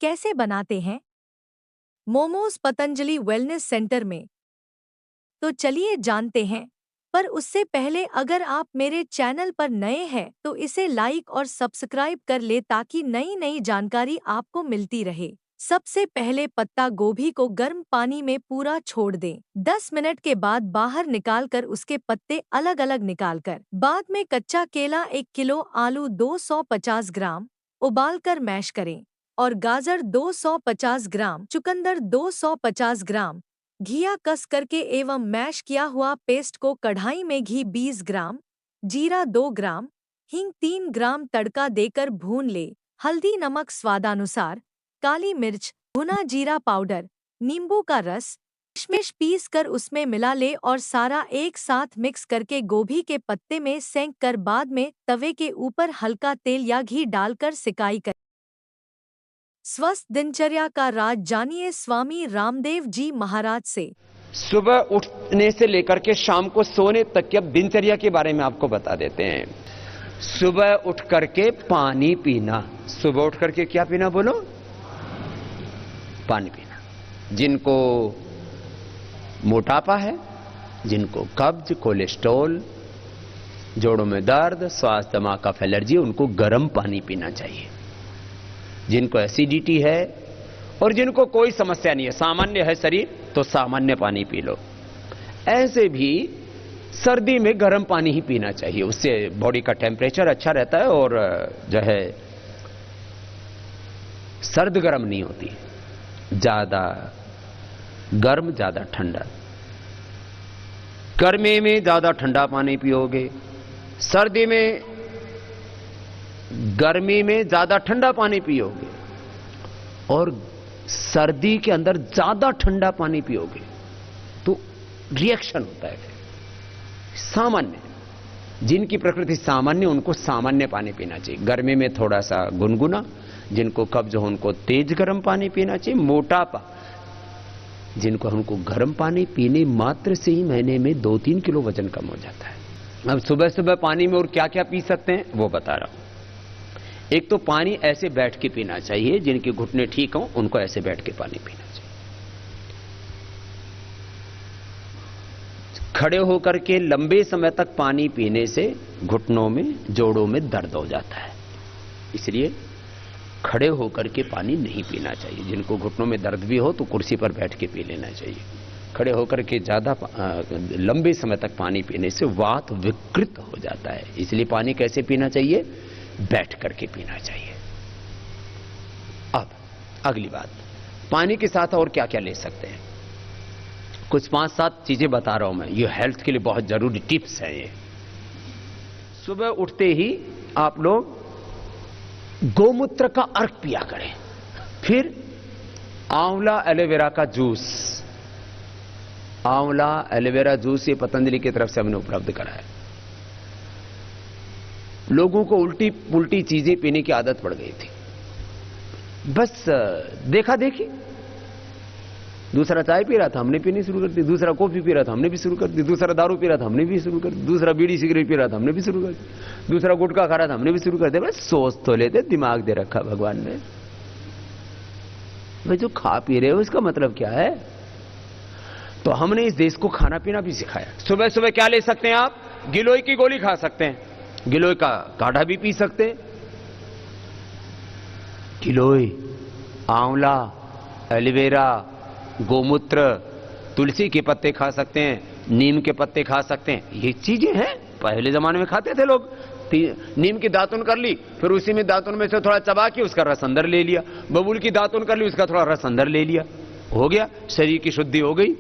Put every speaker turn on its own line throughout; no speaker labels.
कैसे बनाते हैं मोमोज पतंजलि वेलनेस सेंटर में। तो चलिए जानते हैं। पर उससे पहले अगर आप मेरे चैनल पर नए हैं तो इसे लाइक और सब्सक्राइब कर ले ताकि नई नई जानकारी आपको मिलती रहे। सबसे पहले पत्ता गोभी को गर्म पानी में पूरा छोड़ दें। 10 मिनट के बाद बाहर निकालकर उसके पत्ते अलग अलग निकालकर बाद में कच्चा केला 1 किलो, आलू 250 ग्राम उबालकर मैश करें और गाजर 250 ग्राम, चुकंदर 250 ग्राम घिया कस करके एवं मैश किया हुआ पेस्ट को कढ़ाई में घी 20 ग्राम, जीरा 2 ग्राम, हींग 3 ग्राम तड़का देकर भून ले। हल्दी नमक स्वादानुसार, काली मिर्च, भुना जीरा पाउडर, नींबू का रस, किशमिश पीस कर उसमें मिला ले और सारा एक साथ मिक्स करके गोभी के पत्ते में सेंक कर बाद में तवे के ऊपर हल्का तेल या घी डालकर सिकाई कर। स्वस्थ दिनचर्या का राज जानिए स्वामी रामदेव जी महाराज से।
सुबह उठने से लेकर के शाम को सोने तक की अब दिनचर्या के बारे में आपको बता देते हैं। सुबह उठ करके पानी पीना। सुबह उठ करके क्या पीना बोलो? पानी पीना। जिनको मोटापा है, जिनको कब्ज, कोलेस्ट्रॉल, जोड़ों में दर्द, श्वास दमा कफ एलर्जी, उनको गर्म पानी पीना चाहिए। जिनको एसिडिटी है और जिनको कोई समस्या नहीं है, सामान्य है शरीर, तो सामान्य पानी पी लो। ऐसे भी सर्दी में गर्म पानी ही पीना चाहिए, उससे बॉडी का टेम्परेचर अच्छा रहता है और जो है सर्द गर्म नहीं होती, ज्यादा गर्म ज्यादा ठंडा। गर्मी में ज्यादा ठंडा पानी पियोगे, सर्दी में गर्मी में ज्यादा ठंडा पानी पियोगे और सर्दी के अंदर ज्यादा ठंडा पानी पियोगे तो रिएक्शन होता है। सामान्य, जिनकी प्रकृति सामान्य, उनको सामान्य पानी पीना चाहिए। गर्मी में थोड़ा सा गुनगुना, जिनको कब्ज हो उनको तेज गर्म पानी पीना चाहिए। मोटापा, जिनको हमको गर्म पानी पीने मात्र से ही महीने में 2-3 किलो वजन कम हो जाता है। अब सुबह सुबह पानी में और क्या क्या पी सकते हैं वो बता रहा हूं। एक तो पानी ऐसे बैठ के पीना चाहिए, जिनके घुटने ठीक हों उनको ऐसे बैठ के पानी पीना चाहिए। खड़े होकर के लंबे समय तक पानी पीने से घुटनों में, जोड़ों में दर्द हो जाता है, इसलिए खड़े होकर के पानी नहीं पीना चाहिए। जिनको घुटनों में दर्द भी हो तो कुर्सी पर बैठ के पी लेना चाहिए। खड़े होकर के ज्यादा लंबे समय तक पानी पीने से वात विकृत हो जाता है, इसलिए पानी कैसे पीना चाहिए? बैठ करके पीना चाहिए। अब अगली बात, पानी के साथ और क्या क्या ले सकते हैं? कुछ 5-7 चीजें बता रहा हूं मैं, ये हेल्थ के लिए बहुत जरूरी टिप्स है ये। सुबह उठते ही आप लोग गोमूत्र का अर्क पिया करें। फिर आंवला एलोवेरा का जूस, आंवला एलोवेरा जूस ये पतंजलि की तरफ से हमने उपलब्ध कराया। लोगों को उल्टी पुल्टी चीजें पीने की आदत पड़ गई थी, बस देखा देखी। दूसरा चाय पी रहा था, हमने पीनी शुरू कर दी। दूसरा कॉफी पी रहा था, हमने भी शुरू कर दी। दूसरा दारू पी रहा था, हमने भी शुरू कर दी। दूसरा बीड़ी सिगरेट पी रहा था, हमने भी शुरू कर दी। दूसरा गुटखा खा रहा था, हमने भी शुरू कर दिया। बस सोच तो लेते, दिमाग दे रखा भगवान ने। भाई जो खा पी रहे हो इसका मतलब क्या है? तो हमने इस देश को खाना पीना भी सिखाया। सुबह सुबह क्या ले सकते हैं आप? गिलोय की गोली खा सकते हैं, गिलोय का काढ़ा भी पी सकते हैं। गिलोय, आंवला, एलोवेरा, गोमूत्र, तुलसी के पत्ते खा सकते हैं, नीम के पत्ते खा सकते हैं। ये चीजें हैं, पहले जमाने में खाते थे लोग। नीम की दातुन कर ली, फिर उसी में दातुन में से थोड़ा चबा के उसका रस अंदर ले लिया। बबूल की दातुन कर ली, उसका थोड़ा रस अंदर ले लिया, हो गया, शरीर की शुद्धि हो गई।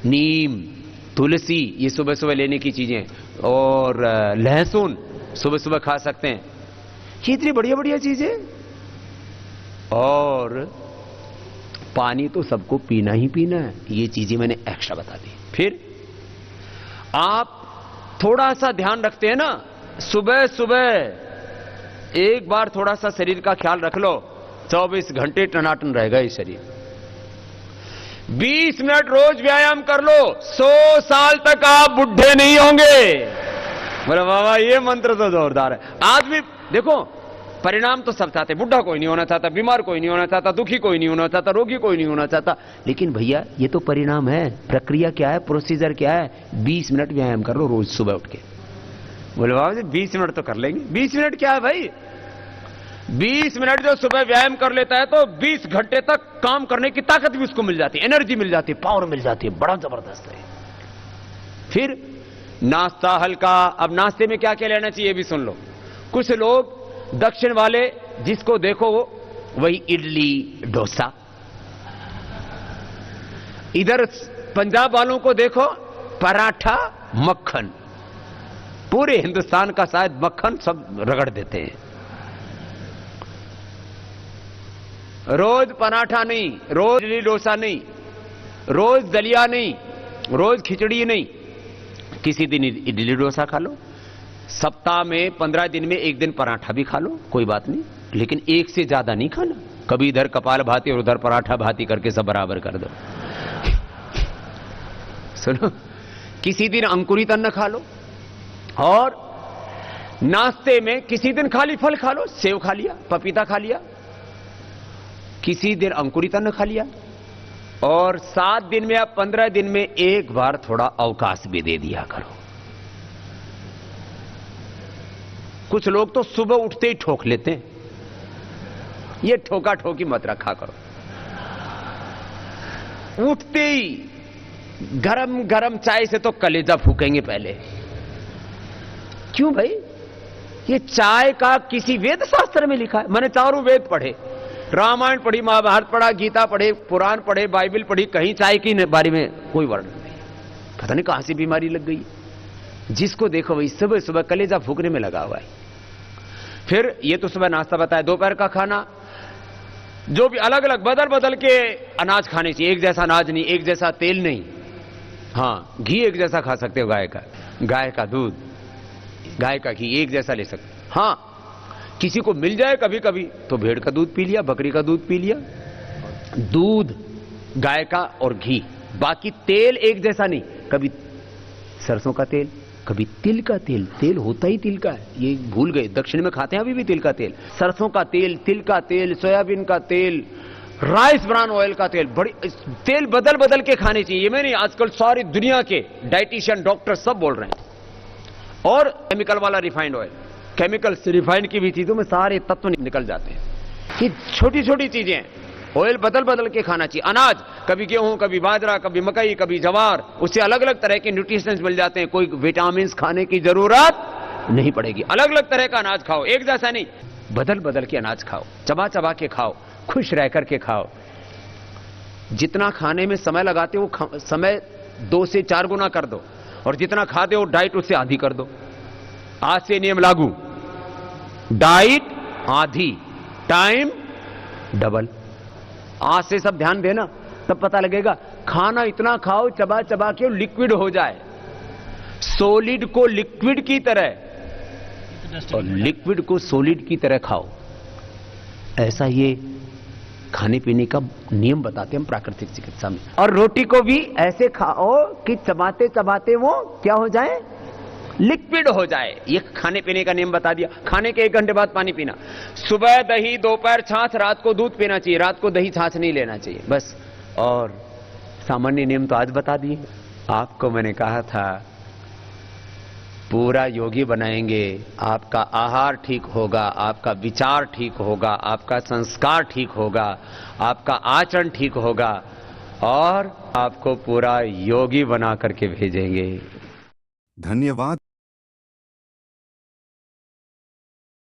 नीम, तुलसी ये सुबह सुबह लेने की चीजें, और लहसुन सुबह सुबह खा सकते हैं। ये इतनी बढ़िया बढ़िया चीजें। और पानी तो सबको पीना ही पीना है, ये चीजें मैंने एक्स्ट्रा बता दी। फिर आप थोड़ा सा ध्यान रखते हैं ना, सुबह सुबह एक बार थोड़ा सा शरीर का ख्याल रख लो, 24 घंटे टनाटन रहेगा ये शरीर। 20 मिनट रोज व्यायाम कर लो, 100 साल तक आप बुढ़े नहीं होंगे। बोले बाबा ये मंत्र तो जोरदार है। आज भी देखो, परिणाम तो सब चाहते, बुढ़ा कोई नहीं होना चाहता, बीमार कोई नहीं होना चाहता, दुखी कोई नहीं होना चाहता, रोगी कोई नहीं होना चाहता। लेकिन भैया ये तो परिणाम है, प्रक्रिया क्या है, प्रोसीजर क्या है? 20 मिनट व्यायाम कर लो रोज सुबह उठ के। बोले बाबा जी 20 मिनट तो कर लेंगे। 20 मिनट क्या है भाई? 20 मिनट जो सुबह व्यायाम कर लेता है तो 20 घंटे तक काम करने की ताकत भी उसको मिल जाती है, एनर्जी मिल जाती है, पावर मिल जाती है, बड़ा जबरदस्त है। फिर नाश्ता हल्का। अब नाश्ते में क्या क्या लेना चाहिए ये भी सुन लो। कुछ लोग दक्षिण वाले, जिसको देखो वही इडली डोसा। इधर पंजाब वालों को देखो पराठा मक्खन। पूरे हिंदुस्तान का शायद मक्खन सब रगड़ देते हैं। रोज पराठा नहीं, रोज इडली डोसा नहीं, रोज दलिया नहीं, रोज खिचड़ी नहीं, किसी दिन इडली डोसा खा लो। सप्ताह में 15 दिन में एक दिन पराठा भी खा लो, कोई बात नहीं, लेकिन एक से ज्यादा नहीं खाना। कभी इधर कपाल भाती और उधर पराठा भाती करके सब बराबर कर दो। सुनो, किसी दिन अंकुरित अन्न खा लो, और नाश्ते में किसी दिन खाली फल खा लो, सेव खा लिया, पपीता खा लिया, किसी दिन अंकुरित अन्न खा लिया, और 7 दिन में या 15 दिन में एक बार थोड़ा अवकाश भी दे दिया करो। कुछ लोग तो सुबह उठते ही ठोक लेते हैं, ये ठोका ठोकी मत रखा करो। उठते ही गरम गरम चाय से तो कलेजा फूकेंगे पहले। क्यों भाई? ये चाय का किसी वेद शास्त्र में लिखा है? मैंने चारों वेद पढ़े, रामायण पढ़ी, महाभारत पढ़ा, गीता पढ़े, पुराण पढ़े, बाइबल पढ़ी, कहीं चाय के बारे में कोई वर्णन नहीं। पता नहीं कहां से बीमारी लग गई। जिसको देखो वही सुबह सुबह कलेजा फूकने में लगा हुआ है। फिर ये तो सुबह नाश्ता बताया, दोपहर का खाना जो भी अलग अलग बदल बदल के अनाज खाने चाहिए। एक जैसा अनाज नहीं, एक जैसा तेल नहीं। हाँ, घी एक जैसा खा सकते हो, गाय का दूध, गाय का घी एक जैसा ले सकते। हाँ, किसी को मिल जाए कभी कभी तो भेड़ का दूध पी लिया, बकरी का दूध पी लिया, दूध गाय का और घी। बाकी तेल एक जैसा नहीं, कभी सरसों का तेल, कभी तिल का तेल। तेल होता ही तिल का है, ये भूल गए। दक्षिण में खाते हैं अभी भी तिल का तेल। सरसों का तेल, तिल का तेल, सोयाबीन का तेल, राइस ब्रान ऑयल का तेल, बड़ी तेल बदल बदल के खाने चाहिए। ये मैं नहीं, आजकल सारी दुनिया के डाइटिशियन डॉक्टर सब बोल रहे हैं। और केमिकल वाला रिफाइंड ऑयल, केमिकल से रिफाइंड की भी चीजों में सारे तत्व निकल जाते हैं। ये छोटी छोटी चीजें, ऑयल बदल बदल के खाना चाहिए। अनाज, कभी गेहूं, कभी बाजरा, कभी मकई, कभी जवार, उससे अलग अलग तरह के न्यूट्रिशंस मिल जाते हैं। कोई विटामिन खाने की जरूरत नहीं पड़ेगी। अलग अलग तरह का अनाज खाओ, एक जैसा नहीं, बदल बदल के अनाज खाओ, चबा चबा के खाओ, खुश रह करके खाओ। जितना खाने में समय लगाते हो वो समय 2 से 4 गुना कर दो, और जितना खाते हो डाइट उससे आधी कर दो। आज से नियम लागू, डाइट आधी, टाइम डबल। आज से सब ध्यान देना, तब पता लगेगा। खाना इतना खाओ चबा चबा के लिक्विड हो जाए, सॉलिड को लिक्विड की तरह और लिक्विड को सॉलिड की तरह खाओ। ऐसा ये खाने पीने का नियम बताते हैं हम प्राकृतिक चिकित्सा में। और रोटी को भी ऐसे खाओ कि चबाते चबाते वो क्या हो जाए, लिक्विड हो जाए। ये खाने पीने का नियम बता दिया। खाने के 1 घंटे बाद पानी पीना, सुबह दही, दोपहर छाछ, रात को दूध पीना चाहिए, रात को दही छाछ नहीं लेना चाहिए, बस। और सामान्य नियम तो आज बता दिए आपको। मैंने कहा था पूरा योगी बनाएंगे, आपका आहार ठीक होगा, आपका विचार ठीक होगा, आपका संस्कार ठीक होगा, आपका आचरण ठीक होगा, और आपको पूरा योगी बना करके भेजेंगे।
धन्यवाद।